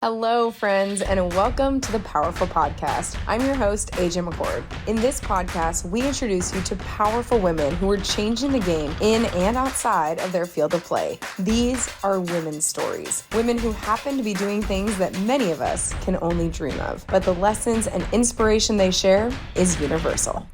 Hello, friends, and welcome to the PowHERful Podcast. I'm your host, AJ McCord. In this podcast, we introduce you to powerful women who are changing the game in and outside of their field of play. These are women's stories, women who happen to be doing things that many of us can only dream of, but the lessons and inspiration they share is universal.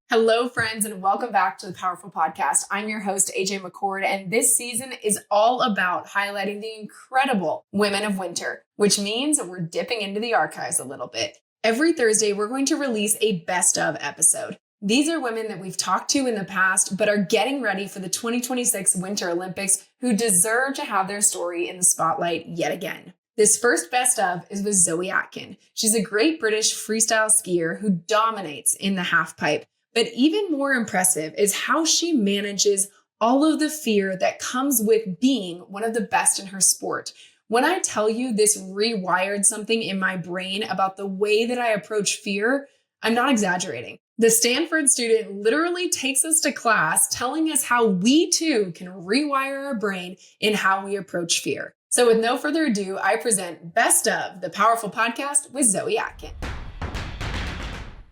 Hello, friends, and welcome back to the PowHERful Podcast. I'm your host, AJ McCord, and this season is all about highlighting the incredible women of winter, which means we're dipping into the archives a little bit. Every Thursday, we're going to release a best of episode. These are women that we've talked to in the past, but are getting ready for the 2026 Winter Olympics who deserve to have their story in the spotlight yet again. This first best of is with Zoe Atkin. She's a great British freestyle skier who dominates in the halfpipe. But even more impressive is how she manages all of the fear that comes with being one of the best in her sport. When I tell you this rewired something in my brain about the way that I approach fear, I'm not exaggerating. The Stanford student literally takes us to class telling us how we too can rewire our brain in how we approach fear. So with no further ado, I present Best of the PowHERful Podcast with Zoe Atkin.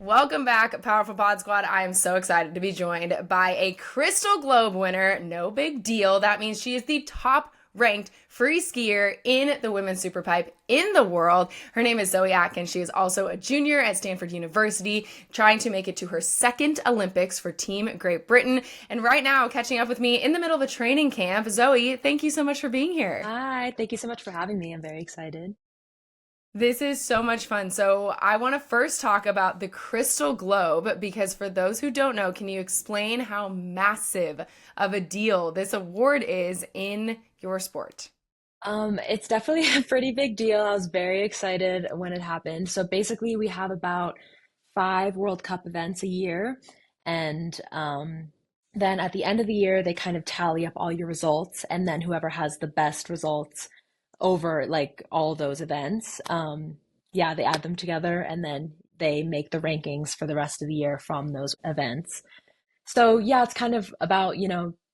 Welcome back, PowHERful Pod Squad. I am so excited to be joined by a Crystal Globe winner. No big deal. That means she is the top-ranked free skier in the women's superpipe in the world. Her name is Zoe Atkin. She is also a junior at Stanford University, trying to make it to her second Olympics for Team Great Britain. And right now, catching up with me in the middle of a training camp. Zoe, thank you so much for being here. Hi, thank you so much for having me. I'm very excited. This is so much fun. So I want to first talk about the Crystal Globe, because for those who don't know, can you explain how massive of a deal this award is in your sport? It's definitely a pretty big deal. I was very excited when it happened. So basically, we have about 5 World Cup events a year, and then at the end of the year, they kind of tally up all your results, and then whoever has the best results over like all those events, they add them together and then they make the rankings for the rest of the year from those events. So yeah, it's kind of about,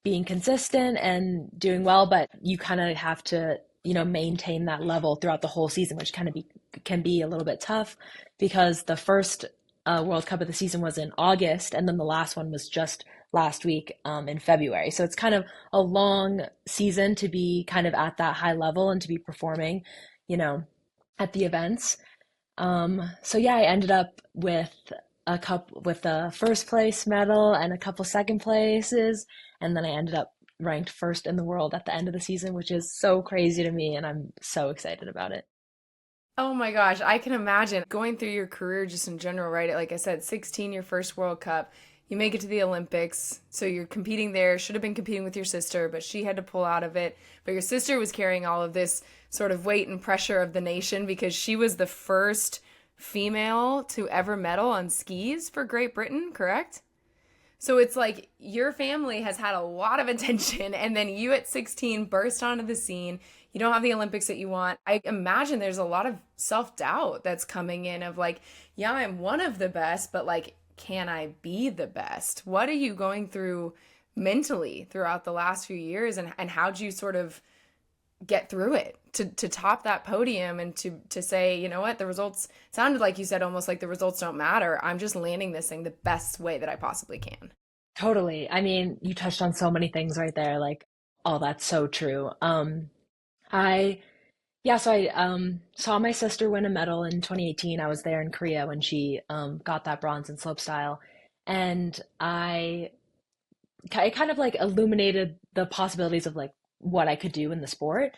being consistent and doing well, but you kind of have to, maintain that level throughout the whole season, which can be a little bit tough because the first World Cup of the season was in August, and then the last one was just last week in February. So it's kind of a long season to be kind of at that high level and to be performing, at the events. So yeah, I ended up with a first place medal and a couple second places, and then I ended up ranked first in the world at the end of the season, which is so crazy to me, and I'm so excited about it. Oh my gosh, I can imagine going through your career just in general, right? Like I said, 16, your first World Cup. You make it to the Olympics, so you're competing there. Should have been competing with your sister, but she had to pull out of it. But your sister was carrying all of this sort of weight and pressure of the nation because she was the first female to ever medal on skis for Great Britain, correct? So it's like your family has had a lot of attention, and then you at 16 burst onto the scene. You don't have the Olympics that you want. I imagine there's a lot of self-doubt that's coming in of like, yeah, I'm one of the best, but like, can I be the best? What are you going through mentally throughout the last few years, and how'd you sort of get through it to top that podium and to say, you know what, the results sounded like you said almost like the results don't matter. I'm just landing this thing the best way that I possibly can. Totally. I mean, you touched on so many things right there. Like, oh, that's so true. I saw my sister win a medal in 2018. I was there in Korea when she got that bronze in slopestyle, and it kind of like illuminated the possibilities of like what I could do in the sport.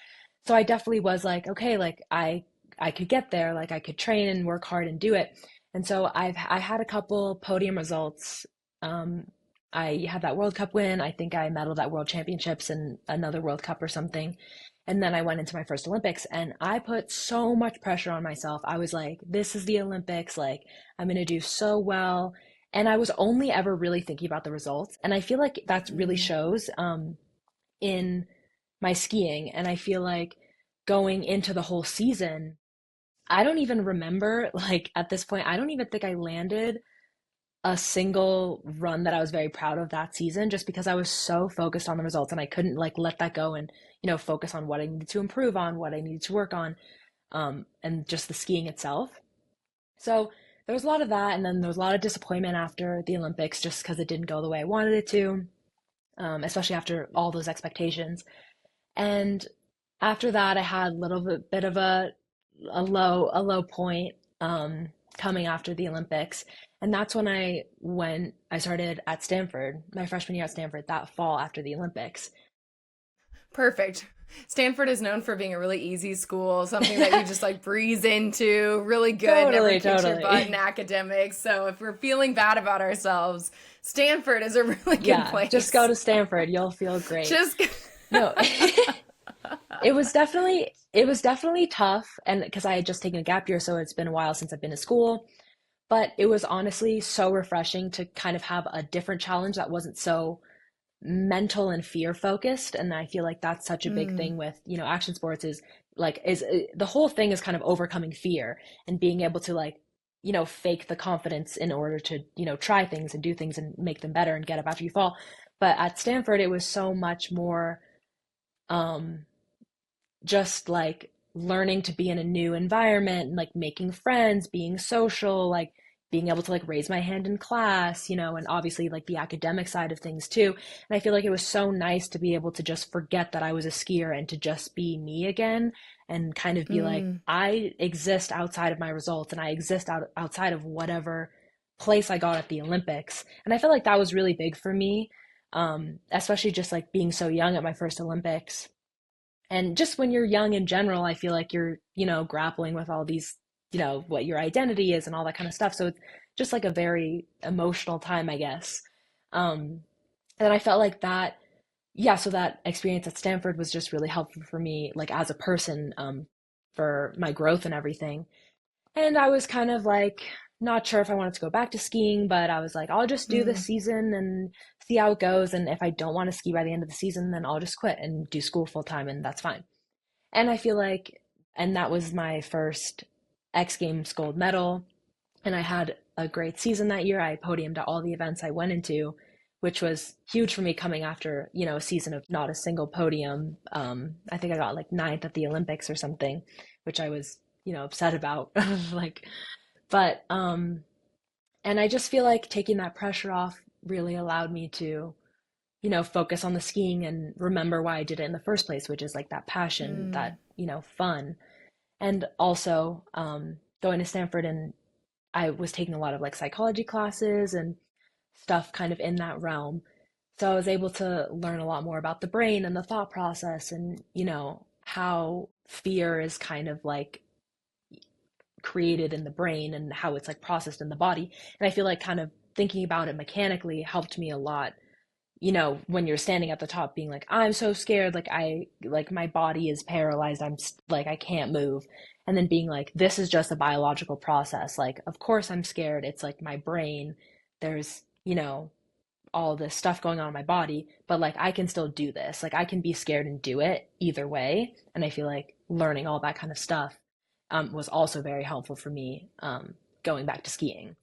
So I definitely was like, okay, like I could get there, like I could train and work hard and do it. And so I had a couple podium results. I had that World Cup win. I think I medaled at World Championships and another World Cup or something. And then I went into my first Olympics, and I put so much pressure on myself. I was like, this is the Olympics. Like, I'm going to do so well. And I was only ever really thinking about the results. And I feel like that really shows in my skiing. And I feel like going into the whole season, I don't even remember, like at this point, I don't even think I landed a single run that I was very proud of that season, just because I was so focused on the results and I couldn't like let that go and, focus on what I needed to improve on, what I needed to work on. and just the skiing itself. So there was a lot of that, and then there was a lot of disappointment after the Olympics just because it didn't go the way I wanted it to, especially after all those expectations. And after that, I had a bit of a low point coming after the Olympics, and that's when I started at Stanford, my freshman year at Stanford, that fall after the Olympics. Perfect. Stanford is known for being a really easy school, something that you just like breeze into, really good, never kicks your butt in academics. So if we're feeling bad about ourselves, Stanford is a really good place. Just go to Stanford, you'll feel great. No. It was definitely tough, and because I had just taken a gap year, so it's been a while since I've been to school. But it was honestly so refreshing to kind of have a different challenge that wasn't so mental and fear focused. And I feel like that's such a big thing with, action sports is the whole thing is kind of overcoming fear and being able to fake the confidence in order to, try things and do things and make them better and get up after you fall. But at Stanford, it was so much more just like learning to be in a new environment and like making friends, being social, like being able to like raise my hand in class, and obviously like the academic side of things too. And I feel like it was so nice to be able to just forget that I was a skier and to just be me again and kind of be like, I exist outside of my results and I exist outside of whatever place I got at the Olympics. And I feel like that was really big for me, especially just like being so young at my first Olympics. And just when you're young in general, I feel like you're, grappling with all these, what your identity is and all that kind of stuff. So it's just like a very emotional time, I guess. And I felt like that, yeah, so that experience at Stanford was just really helpful for me, like as a person, for my growth and everything. And I was kind of like, not sure if I wanted to go back to skiing, but I was like, I'll just do this season and see how it goes. And if I don't want to ski by the end of the season, then I'll just quit and do school full time, and that's fine. And I feel like, and that was my first X Games gold medal. And I had a great season that year. I podiumed at all the events I went into, which was huge for me coming after, a season of not a single podium. I think I got like 9th at the Olympics or something, which I was, upset about. But and I just feel like taking that pressure off really allowed me to, focus on the skiing and remember why I did it in the first place, which is like that passion, that, fun. And also going to Stanford, and I was taking a lot of like psychology classes and stuff kind of in that realm. So I was able to learn a lot more about the brain and the thought process and, how fear is kind of like created in the brain and how it's like processed in the body. And I feel like kind of thinking about it mechanically helped me a lot, when you're standing at the top being like, I'm so scared, like my body is paralyzed, like I can't move. And then being like, this is just a biological process, like of course I'm scared, it's like my brain, there's all this stuff going on in my body, but like I can still do this, like I can be scared and do it either way. And I feel like learning all that kind of stuff was also very helpful for me going back to skiing.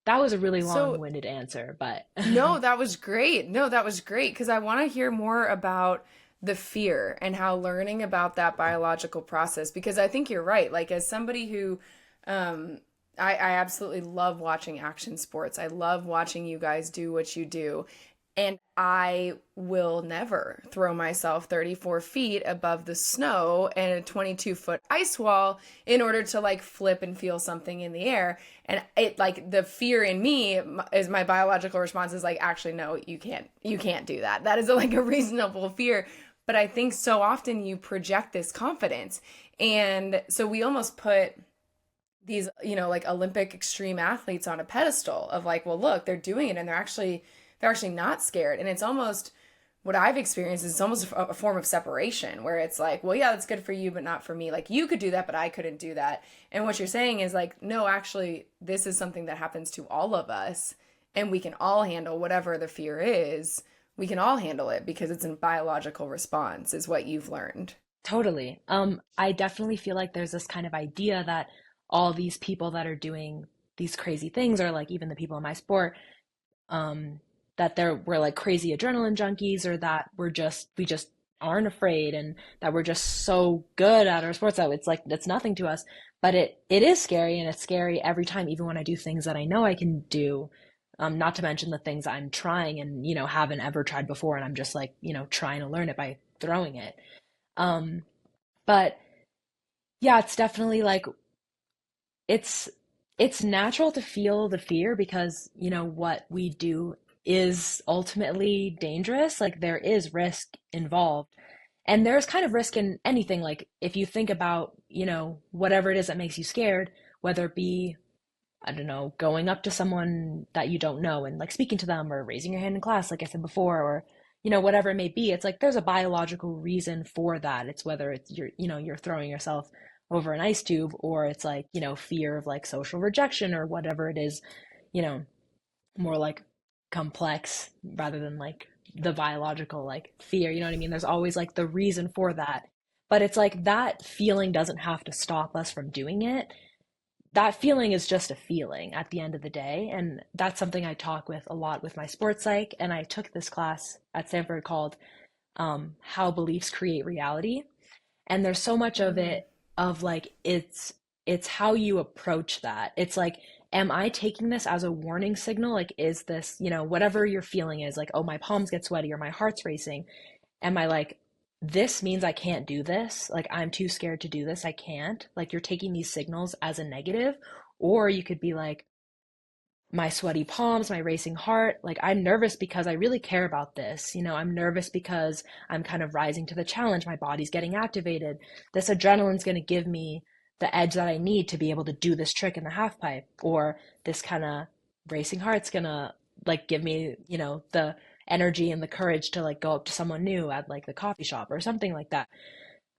That was a really long-winded answer, but No, that was great. No, that was great because I want to hear more about the fear and how learning about that biological process, because I think you're right. Like as somebody who I absolutely love watching action sports. I love watching you guys do what you do. And I will never throw myself 34 feet above the snow and a 22-foot ice wall in order to like flip and feel something in the air. And it like the fear in me is my biological response is like, actually, no, you can't do that. That is like a reasonable fear. But I think so often you project this confidence. And so we almost put these, like Olympic extreme athletes on a pedestal of like, well, look, they're doing it and they're actually not scared. And it's almost what I've experienced is almost a form of separation where it's like, well, yeah, that's good for you, but not for me. Like you could do that, but I couldn't do that. And what you're saying is like, no, actually, this is something that happens to all of us and we can all handle whatever the fear is. We can all handle it because it's a biological response is what you've learned. Totally. I definitely feel like there's this kind of idea that all these people that are doing these crazy things, or like even the people in my sport, that we're like crazy adrenaline junkies, or that we just aren't afraid and that we're just so good at our sports that it's like it's nothing to us. But it is scary, and it's scary every time, even when I do things that I know I can do. Not to mention the things I'm trying and, haven't ever tried before, and I'm just like, trying to learn it by throwing it. Um, but yeah, it's definitely like it's it's natural to feel the fear because, what we do is ultimately dangerous. Like there is risk involved. And there's kind of risk in anything. Like if you think about, whatever it is that makes you scared, whether it be, I don't know, going up to someone that you don't know and like speaking to them, or raising your hand in class, like I said before, or, whatever it may be, it's like there's a biological reason for that. It's whether it's you're throwing yourself over an ice tube, or it's like, fear of like social rejection or whatever it is, you know, more like complex rather than like the biological like fear, you know what I mean? There's always like the reason for that. But it's like that feeling doesn't have to stop us from doing it. That feeling is just a feeling at the end of the day. And that's something I talk with a lot with my sports psych. And I took this class at Stanford called How Beliefs Create Reality. And there's so much of Mm. it of like it's how you approach that. It's like, am I taking this as a warning signal? Like, is this, whatever your feeling is, like, oh, my palms get sweaty or my heart's racing. Am I like, this means I can't do this? Like, I'm too scared to do this. I can't. Like, you're taking these signals as a negative. Or you could be like, my sweaty palms, my racing heart. Like, I'm nervous because I really care about this. I'm nervous because I'm kind of rising to the challenge. My body's getting activated. This adrenaline's going to give me the edge that I need to be able to do this trick in the half pipe. Or this kind of racing heart's going to like give me, the energy and the courage to like go up to someone new at like the coffee shop or something like that.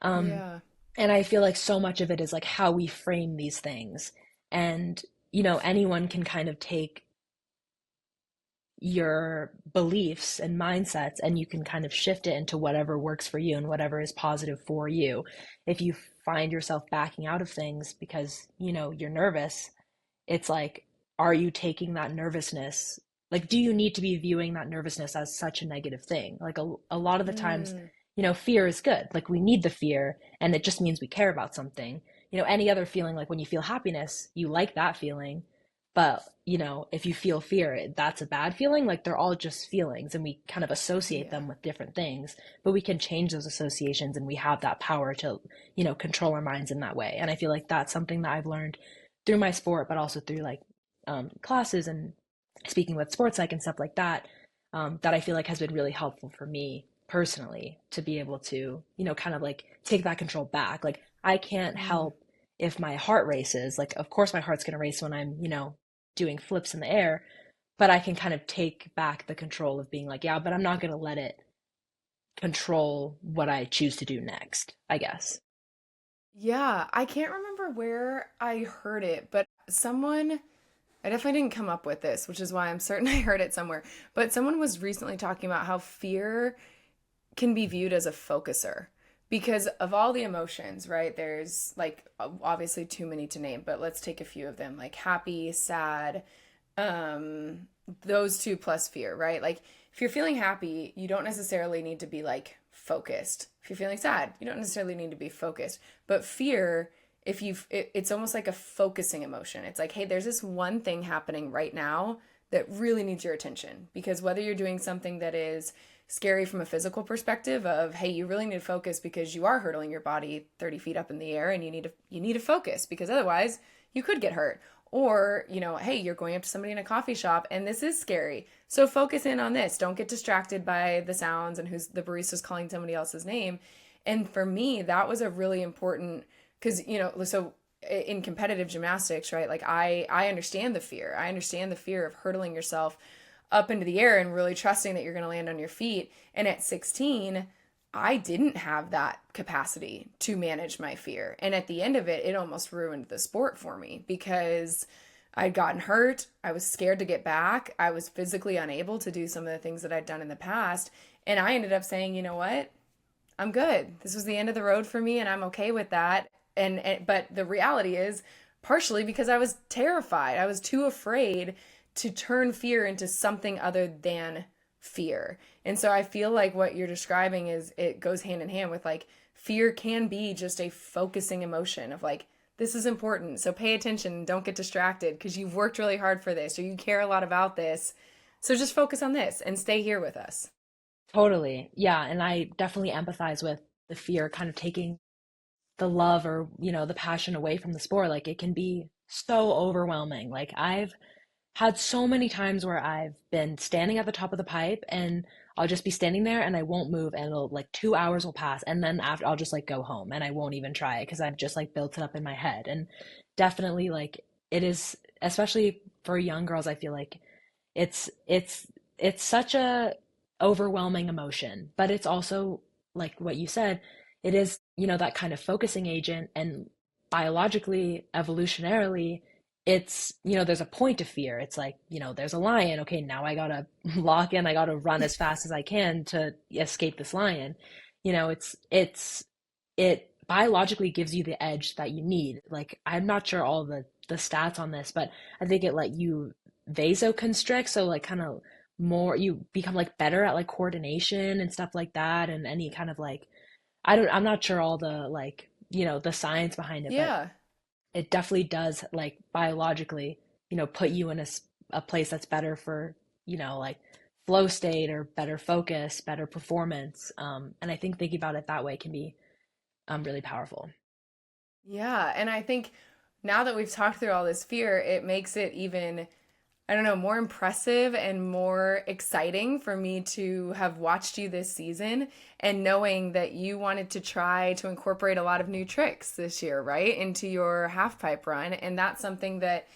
Um, Yeah. and I feel like so much of it is like how we frame these things. And, anyone can kind of take your beliefs and mindsets and you can kind of shift it into whatever works for you and whatever is positive for you. If you find yourself backing out of things because, you're nervous, it's like, are you taking that nervousness? Like, do you need to be viewing that nervousness as such a negative thing? Like a lot of the times, Mm. fear is good. Like we need the fear and it just means we care about something. Any other feeling, like when you feel happiness, you like that feeling. But, if you feel fear, that's a bad feeling. Like they're all just feelings and we kind of associate Yeah. them with different things, but we can change those associations and we have that power to, control our minds in that way. And I feel like that's something that I've learned through my sport, but also through like classes and speaking with sports psych and stuff like that, that I feel like has been really helpful for me personally to be able to, kind of like take that control back. Like I can't Mm. help if my heart races. Like, of course, my heart's going to race when I'm, doing flips in the air, but I can kind of take back the control of being like, yeah, but I'm not going to let it control what I choose to do next, I guess. Yeah, I can't remember where I heard it, but I definitely didn't come up with this, which is why I'm certain I heard it somewhere. But someone was recently talking about how fear can be viewed as a focuser because of all the emotions, right? There's like obviously too many to name, but let's take a few of them like happy, sad, um, those two plus fear, right? Like if you're feeling happy, you don't necessarily need to be like focused. If you're feeling sad, you don't necessarily need to be focused. But fear, if it's almost like a focusing emotion. It's like, hey, there's this one thing happening right now that really needs your attention because whether you're doing something that is scary from a physical perspective of hey you really need to focus because you are hurtling your body 30 feet up in the air and you need to focus because otherwise you could get hurt or hey you're going up to somebody in a coffee shop and this is scary so focus in on this, don't get distracted by the sounds and who's the barista's calling somebody else's name. And for me that was a really important because so in competitive gymnastics, right, like I understand the fear. I understand the fear of hurtling yourself up into the air and really trusting that you're going to land on your feet. And at 16, I didn't have that capacity to manage my fear. And at the end of it, it almost ruined the sport for me because I'd gotten hurt. I was scared to get back. I was physically unable to do some of the things that I'd done in the past. And I ended up saying, you know what? I'm good. This was the end of the road for me and I'm okay with that. And but the reality is partially because I was terrified. I was too afraid to turn fear into something other than fear. And so I feel like what you're describing is it goes hand in hand with like fear can be just a focusing emotion of like, this is important. So pay attention and don't get distracted because you've worked really hard for this or you care a lot about this. So just focus on this and stay here with us. Totally. Yeah. And I definitely empathize with the fear kind of taking the love or, the passion away from the sport. Like it can be so overwhelming. Like I've had so many times where I've been standing at the top of the pipe and I'll just be standing there and I won't move and it'll like 2 hours will pass and then after I'll just like go home and I won't even try it because I've just like built it up in my head. And definitely like it is, especially for young girls, I feel like it's it's it's such a overwhelming emotion, but it's also like what you said, it is, that kind of focusing agent and biologically, evolutionarily, it's, there's a point to fear. It's like, there's a lion. Okay, now I gotta lock in, I gotta run as fast as I can to escape this lion. It biologically gives you the edge that you need. Like, I'm not sure all the stats on this, but I think it let you vasoconstrict, so like kind of more you become like better at like coordination and stuff like that and any kind of like I'm not sure all the like, the science behind it, but Yeah. it definitely does like biologically, put you in a place that's better for, like flow state or better focus, better performance. And I think thinking about it that way can be really powerful. Yeah. And I think now that we've talked through all this fear, it makes it even, I don't know, more impressive and more exciting for me to have watched you this season and knowing that you wanted to try to incorporate a lot of new tricks this year, right, into your half pipe run. And that's something that,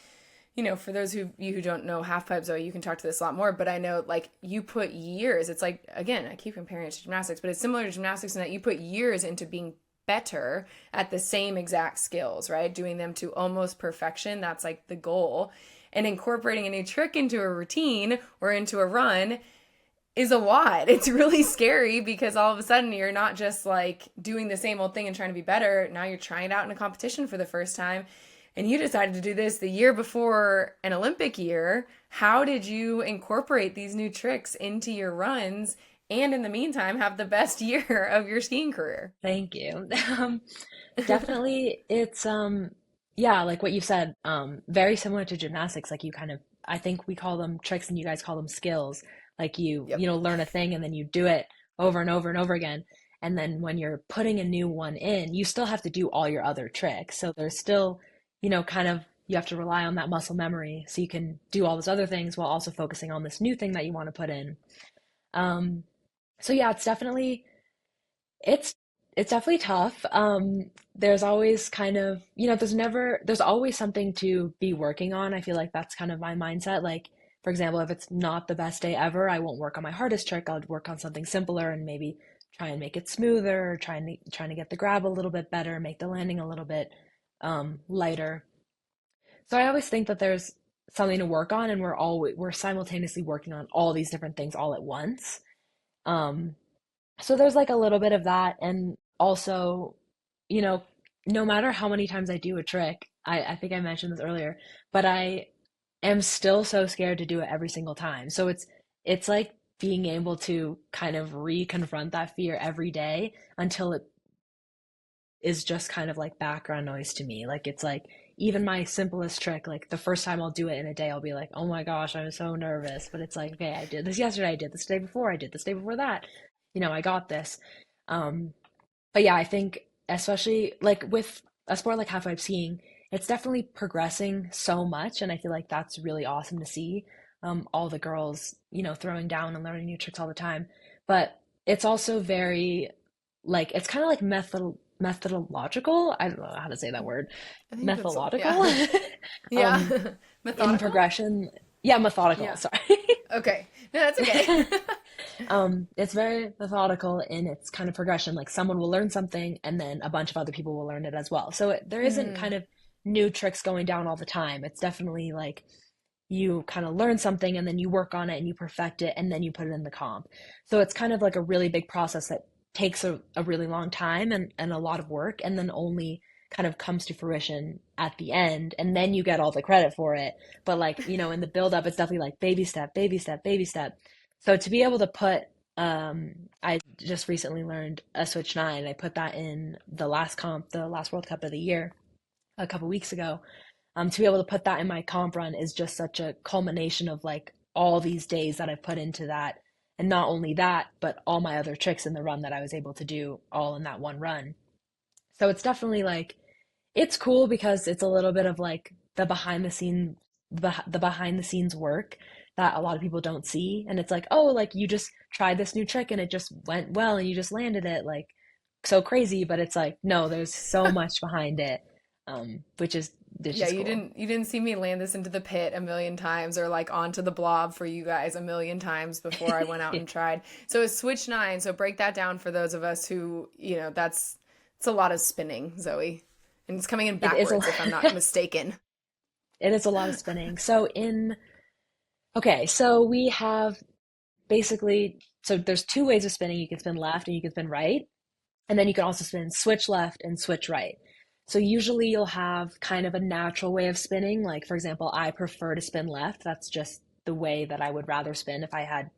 for those of you who don't know half pipe, Zoe, you can talk to this a lot more, but I know like you put years, it's like, again, I keep comparing it to gymnastics, but it's similar to gymnastics in that you put years into being better at the same exact skills, right? Doing them to almost perfection. That's like the goal. And incorporating a new trick into a routine or into a run is a lot. It's really scary because all of a sudden you're not just like doing the same old thing and trying to be better. Now you're trying it out in a competition for the first time. And you decided to do this the year before an Olympic year. How did you incorporate these new tricks into your runs and in the meantime have the best year of your skiing career? Thank you. Definitely it's yeah, like what you said, very similar to gymnastics. Like you kind of, I think we call them tricks and you guys call them skills. Like Yep. learn a thing and then you do it over and over and over again. And then when you're putting a new one in, you still have to do all your other tricks. So there's still, kind of, you have to rely on that muscle memory so you can do all those other things while also focusing on this new thing that you want to put in. Um, so yeah, it's it's definitely tough. There's always kind of, there's always something to be working on. I feel like that's kind of my mindset. Like, for example, if it's not the best day ever, I won't work on my hardest trick. I'll work on something simpler and maybe try and make it smoother, trying to get the grab a little bit better, make the landing a little bit lighter. So I always think that there's something to work on, and we're simultaneously working on all these different things all at once. Um, so there's like a little bit of that, and also, you know, no matter how many times I do a trick, I think I mentioned this earlier, but I am still so scared to do it every single time. So it's like being able to kind of re-confront that fear every day until it is just kind of like background noise to me. Like it's like even my simplest trick, like the first time I'll do it in a day, I'll be like, oh my gosh, I'm so nervous. But it's like, okay, I did this yesterday, I did this day before, I did this day before that. I got this. Um, but yeah, I think especially like with a sport like halfpipe skiing, it's definitely progressing so much, and I feel like that's really awesome to see. All the girls, throwing down and learning new tricks all the time. But it's also very like it's kind of like methodological. I don't know how to say that word. I think that's, Methodological. yeah. Yeah. um, in Methodical? progression. Yeah, methodical. Yeah. Sorry. Okay. No, that's okay. It's very methodical in its kind of progression. Like someone will learn something and then a bunch of other people will learn it as well. So there isn't Hmm. kind of new tricks going down all the time. It's definitely like you kind of learn something and then you work on it and you perfect it and then you put it in the comp. So it's kind of like a really big process that takes a really long time and a lot of work and then only kind of comes to fruition at the end and then you get all the credit for it. But like, in the build up, it's definitely like baby step, baby step, baby step. So to be able to put, I just recently learned a switch nine. I put that in the last comp, the last World Cup of the year, a couple weeks ago. To be able to put that in my comp run is just such a culmination of like all these days that I've put into that. And not only that, but all my other tricks in the run that I was able to do all in that one run. So it's definitely like it's cool because it's a little bit of like the behind the scenes work that a lot of people don't see. And it's like, oh, like you just tried this new trick and it just went well and you just landed it like so crazy. But it's like, no, there's so much behind it, which Yeah, is cool. you didn't see me land this into the pit a million times or like onto the blob for you guys a million times before I went out and tried. So it's switch nine. So break that down for those of us who, it's a lot of spinning, Zoe. And it's coming in It is backwards if I'm not mistaken. it is a lot of spinning. So we have basically, so there's two ways of spinning. You can spin left and you can spin right. And then you can also spin switch left and switch right. So usually you'll have kind of a natural way of spinning. Like, for example, I prefer to spin left. That's just the way that I would rather spin if I had,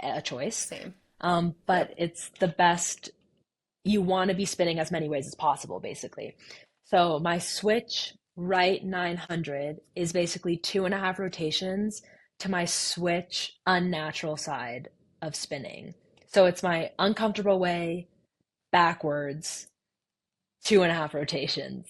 a choice. Same. But Yep. it's the best. You want to be spinning as many ways as possible, basically. So my switch right 900 is basically 2.5 rotations to my switch unnatural side of spinning. So it's my uncomfortable way backwards, 2.5 rotations.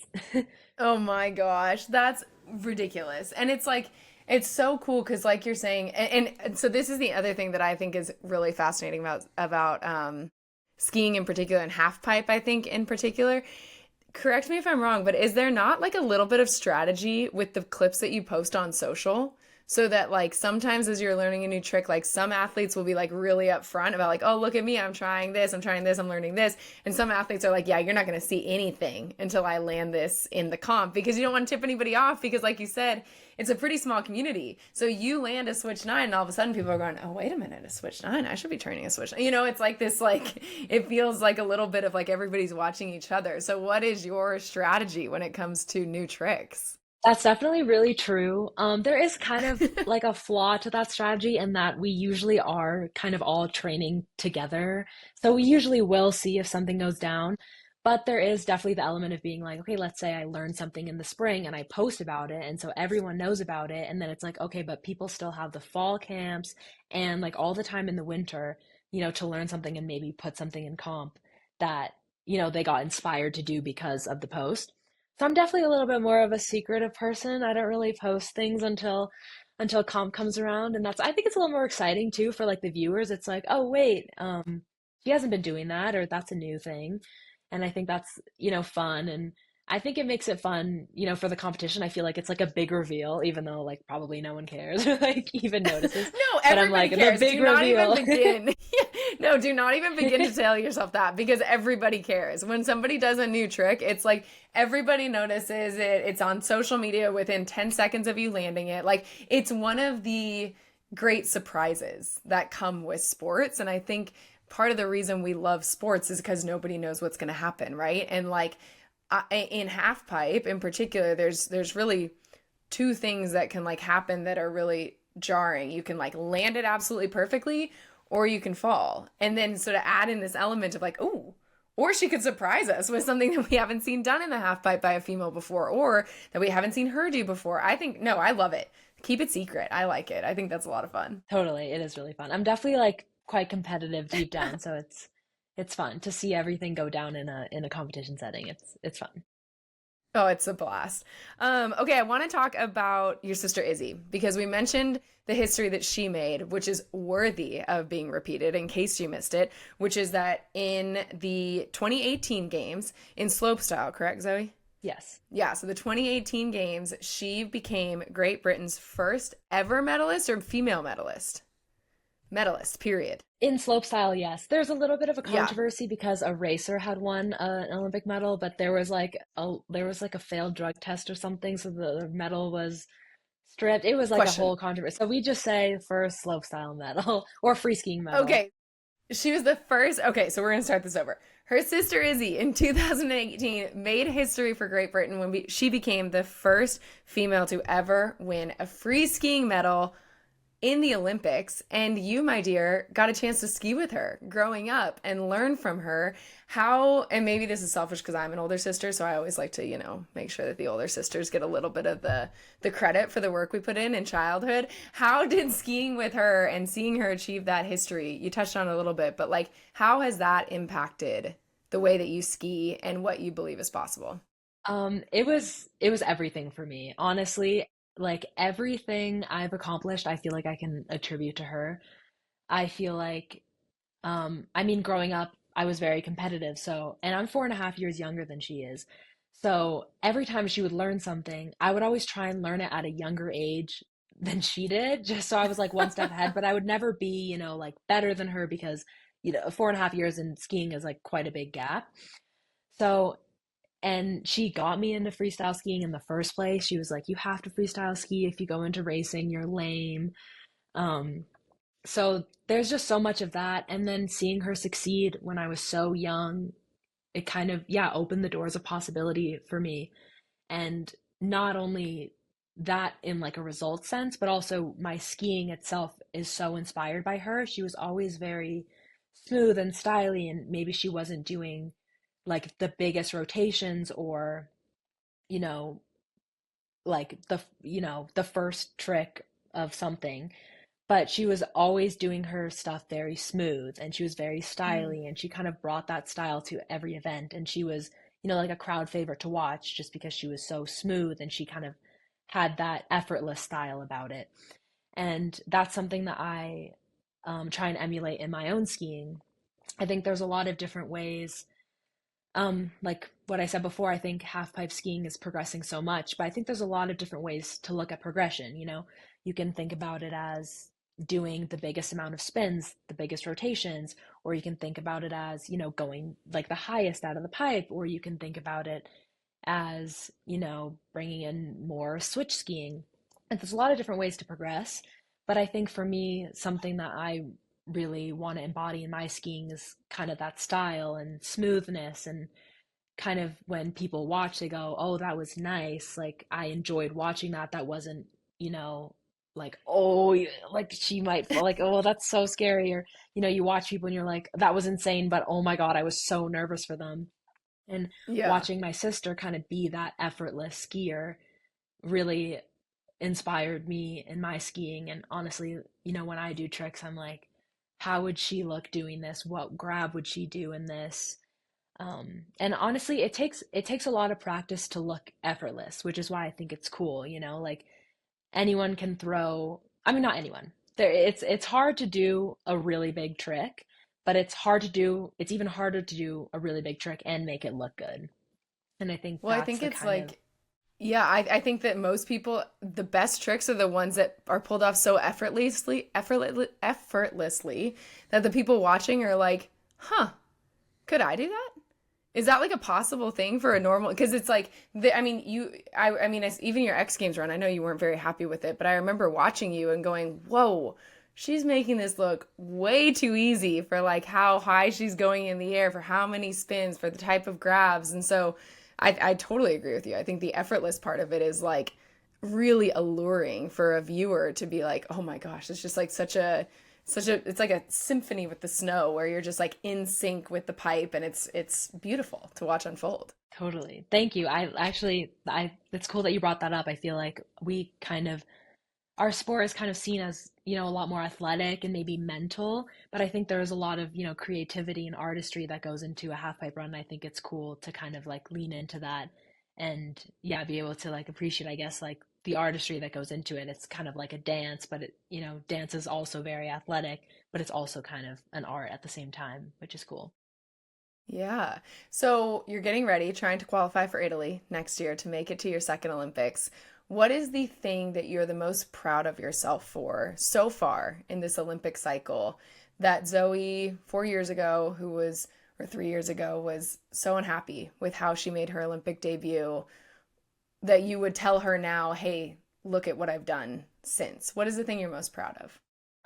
Oh my gosh, that's ridiculous. And it's like, it's so cool because, like you're saying, and so this is the other thing that I think is really fascinating about skiing in particular and half pipe, I think in particular. Correct me if I'm wrong, but is there not like a little bit of strategy with the clips that you post on social? So that like sometimes as you're learning a new trick, like some athletes will be like really upfront about like, oh, look at me, I'm trying this, I'm learning this. And some athletes are like, yeah, you're not going to see anything until I land this in the comp because you don't want to tip anybody off because like you said, it's a pretty small community. So you land a switch nine and all of a sudden people are going, oh, wait a minute, a switch nine, I should be turning a switch nine. It's like this, like, it feels like a little bit of like everybody's watching each other. So what is your strategy when it comes to new tricks? That's definitely really true. There is kind of like a flaw to that strategy in that we usually are kind of all training together. So we usually will see if something goes down, but there is definitely the element of being like, okay, let's say I learned something in the spring and I post about it, and so everyone knows about it, and then it's like, okay, but people still have the fall camps and like all the time in the winter, to learn something and maybe put something in comp that, they got inspired to do because of the post. So I'm definitely a little bit more of a secretive person. I don't really post things until comp comes around, and I think it's a little more exciting too for like the viewers. It's like, oh wait, she hasn't been doing that, or that's a new thing, and I think that's fun, and I think it makes it fun, for the competition. I feel like it's like a big reveal, even though like probably no one cares or like even notices. No, But I'm everybody like the cares. big Do not even reveal. begin. No, do not even begin to tell yourself that because everybody cares. When somebody does a new trick, it's like everybody notices it. It's on social media within 10 seconds of you landing it. Like it's one of the great surprises that come with sports. And I think part of the reason we love sports is because nobody knows what's going to happen, right? And like in half pipe in particular, there's really two things that can like happen that are really jarring. You can like land it absolutely perfectly or you can fall. And then sort of add in this element of like, oh, or she could surprise us with something that we haven't seen done in the half pipe by a female before or that we haven't seen her do before. I think, no, I love it. Keep it secret. I like it. I think that's a lot of fun. Totally, it is really fun. I'm definitely like quite competitive deep down, so it's fun to see everything go down in a competition setting. It's fun. Oh, it's a blast. Okay, I want to talk about your sister Izzy because we mentioned the history that she made, which is worthy of being repeated in case you missed it, which is that in the 2018 games in slopestyle, correct, Zoe? Yes. Yeah, so the 2018 games, she became Great Britain's first ever medalist or female medalist? Medalist, period. In slopestyle, yes. There's a little bit of a Yeah. controversy because a racer had won an Olympic medal, but there was like a failed drug test or something, so the medal was stripped. It was like a Question. whole controversy. So we just say first slopestyle medal or free skiing medal. Okay, she was the first. Okay, so we're going to start this over. Her sister Izzy in 2018 made history for Great Britain when she became the first female to ever win a free skiing medal in the Olympics, and you, my dear, got a chance to ski with her growing up and learn from her how, and maybe this is selfish because I'm an older sister, so I always like to, make sure that the older sisters get a little bit of the credit for the work we put in childhood. How did skiing with her and seeing her achieve that history, you touched on it a little bit, but like, how has that impacted the way that you ski and what you believe is possible? It was everything for me. Honestly, like everything I've accomplished, I feel like I can attribute to her. I feel like, I mean, growing up, I was very competitive. So, and I'm 4.5 years younger than she is. So every time she would learn something, I would always try and learn it at a younger age than she did, just so I was like one step ahead. But I would never be, like better than her because, 4.5 years in skiing is like quite a big gap. So, and she got me into freestyle skiing in the first place. She was like, you have to freestyle ski. If you go into racing, you're lame. Um, so there's just so much of that. And then seeing her succeed when I was so young, it kind of, yeah, opened the doors of possibility for me. And not only that in like a result sense, but also my skiing itself is so inspired by her. She was always very smooth and styly, and maybe she wasn't doing like the biggest rotations or, you know, like the first trick of something, but she was always doing her stuff very smooth and she was very Mm. stylish and she kind of brought that style to every event, and she was, like a crowd favorite to watch just because she was so smooth and she kind of had that effortless style about it. And that's something that I try and emulate in my own skiing. I think there's a lot of different ways, like what I said before, I think half pipe skiing is progressing so much, but I think there's a lot of different ways to look at progression. You can think about it as doing the biggest amount of spins, the biggest rotations, or you can think about it as, going like the highest out of the pipe, or you can think about it as, bringing in more switch skiing. And there's a lot of different ways to progress, but I think for me, something that I really want to embody in my skiing is kind of that style and smoothness, and kind of when people watch they go, oh, that was nice, like I enjoyed watching that. That wasn't, you know like, oh, like she might fall, like, oh, that's so scary, or you watch people and you're like, that was insane, but oh my God, I was so nervous for them. And Yeah. watching my sister kind of be that effortless skier really inspired me in my skiing. And honestly, when I do tricks, I'm like, how would she look doing this? What grab would she do in this? And honestly, it takes a lot of practice to look effortless, which is why I think it's cool, like anyone can throw, I mean, not anyone. It's hard to do a really big trick, but it's even harder to do a really big trick and make it look good. And I think Well, I that's think the it's kind of, like, yeah, I think that most people, the best tricks are the ones that are pulled off so effortlessly that the people watching are like, huh, could I do that? Is that like a possible thing for a normal? Because it's like, I mean, I mean, even your X Games run, I know you weren't very happy with it, but I remember watching you and going, whoa, she's making this look way too easy for like how high she's going in the air, for how many spins, for the type of grabs. And so I totally agree with you. I think the effortless part of it is like really alluring for a viewer to be like, oh my gosh, it's just like it's like a symphony with the snow where you're just like in sync with the pipe, and it's beautiful to watch unfold. totally. Thank you. I actually, it's cool that you brought that up. I feel like we kind of, our sport is kind of seen as, a lot more athletic and maybe mental, but I think there's a lot of, creativity and artistry that goes into a half pipe run. I think it's cool to kind of like lean into that and, yeah, be able to like appreciate, I guess, like the artistry that goes into it. It's kind of like a dance, but dance is also very athletic, but it's also kind of an art at the same time, which is cool. Yeah. So you're getting ready, trying to qualify for Italy next year to make it to your second Olympics. What is the thing that you're the most proud of yourself for so far in this Olympic cycle that Zoe 4 years ago, or 3 years ago, was so unhappy with how she made her Olympic debut, that you would tell her now, hey, look at what I've done since? What is the thing you're most proud of?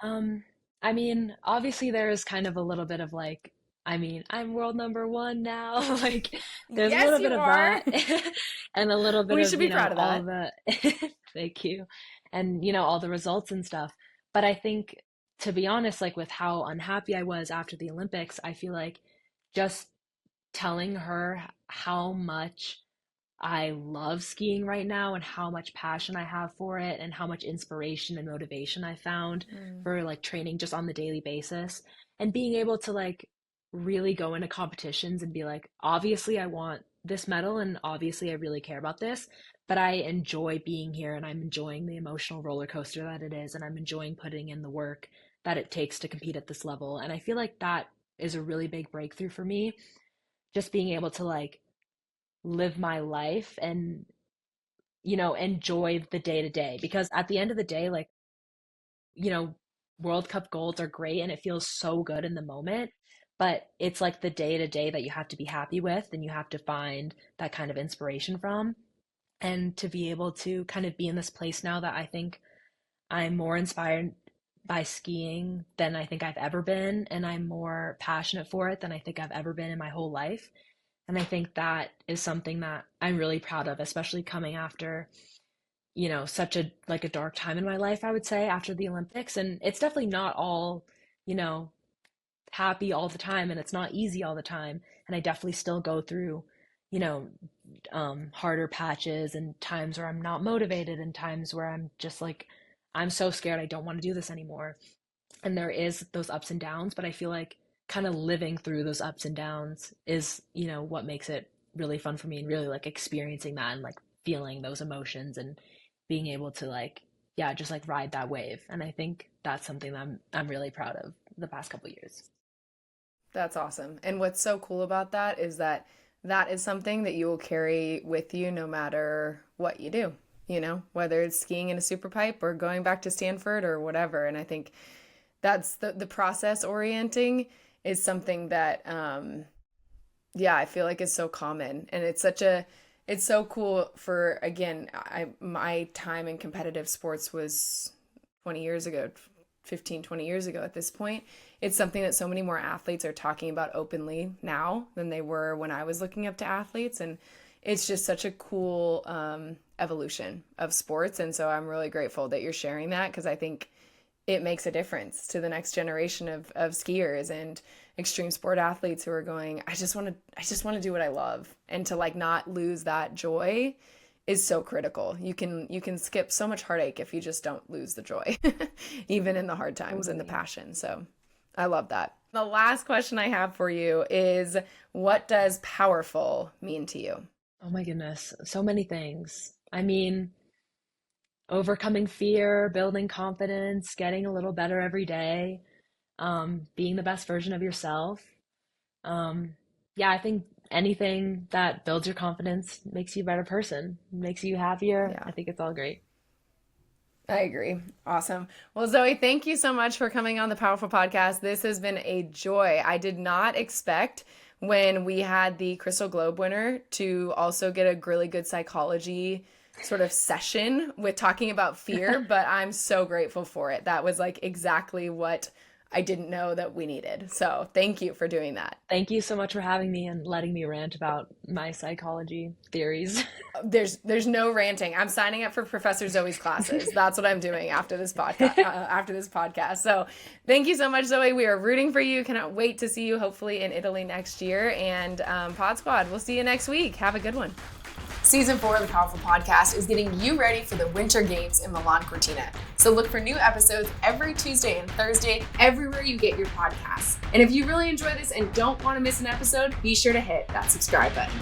Um, I mean, obviously there's kind of a little bit of like, I mean, I'm world number one now. Like, there's a Yes, little bit you of are. that, and a little bit We of, should be proud of all that. the, thank you, and, all the results and stuff. But I think, to be honest, like with how unhappy I was after the Olympics, I feel like just telling her how much I love skiing right now and how much passion I have for it and how much inspiration and motivation I found for like training just on the daily basis and being able to like really go into competitions and be like, obviously I want this medal and obviously I really care about this, but I enjoy being here and I'm enjoying the emotional roller coaster that it is and I'm enjoying putting in the work that it takes to compete at this level. And I feel like that is a really big breakthrough for me, just being able to like live my life and enjoy the day to day, because at the end of the day, like, you know World Cup golds are great and it feels so good in the moment, but it's like the day to day that you have to be happy with and you have to find that kind of inspiration from. And to be able to kind of be in this place now that I think I'm more inspired by skiing than I think I've ever been, and I'm more passionate for it than I think I've ever been in my whole life. And I think that is something that I'm really proud of, especially coming after, such a like a dark time in my life, I would say, after the Olympics. And it's definitely not all, you know, happy all the time, and it's not easy all the time. And I definitely still go through, you know, harder patches and times where I'm not motivated and times where I'm just like, I'm so scared I don't want to do this anymore. And there is those ups and downs, but I feel like kind of living through those ups and downs is, what makes it really fun for me, and really like experiencing that and like feeling those emotions and being able to like, yeah, just like ride that wave. And I think that's something that I'm really proud of the past couple of years. That's awesome. And what's so cool about that is that that is something that you will carry with you no matter what you do, whether it's skiing in a super pipe or going back to Stanford or whatever. And I think that's the process orienting is something that, I feel like is so common. And it's so cool for, again, my time in competitive sports was 20 years ago, 15, 20 years ago at this point. It's something that so many more athletes are talking about openly now than they were when I was looking up to athletes. And it's just such a cool evolution of sports. And so I'm really grateful that you're sharing that, because I think it makes a difference to the next generation of skiers and extreme sport athletes who are going, I just want to do what I love. And to like not lose that joy is so critical. You can skip so much heartache if you just don't lose the joy, even in the hard times and the passion. So I love that. The last question I have for you is, what does PowHERful mean to you? Oh my goodness, so many things. I mean, overcoming fear, building confidence, getting a little better every day, being the best version of yourself. I think anything that builds your confidence makes you a better person, makes you happier. Yeah. I think it's all great. I agree. Awesome. Well, Zoe, thank you so much for coming on the PowHERful Podcast. This has been a joy. I did not expect, when we had the Crystal Globe winner, to also get a really good psychology sort of session with talking about fear, but I'm so grateful for it. That was like exactly what I didn't know that we needed. So thank you for doing that. Thank you so much for having me and letting me rant about my psychology theories. There's no ranting. I'm signing up for Professor Zoe's classes. That's what I'm doing after this podcast. So thank you so much, Zoe. We are rooting for you. Cannot wait to see you hopefully in Italy next year. And Pod Squad, we'll see you next week. Have a good one. Season 4 of the PowHERful Podcast is getting you ready for the Winter Games in Milan Cortina. So look for new episodes every Tuesday and Thursday, everywhere you get your podcasts. And if you really enjoy this and don't want to miss an episode, be sure to hit that subscribe button.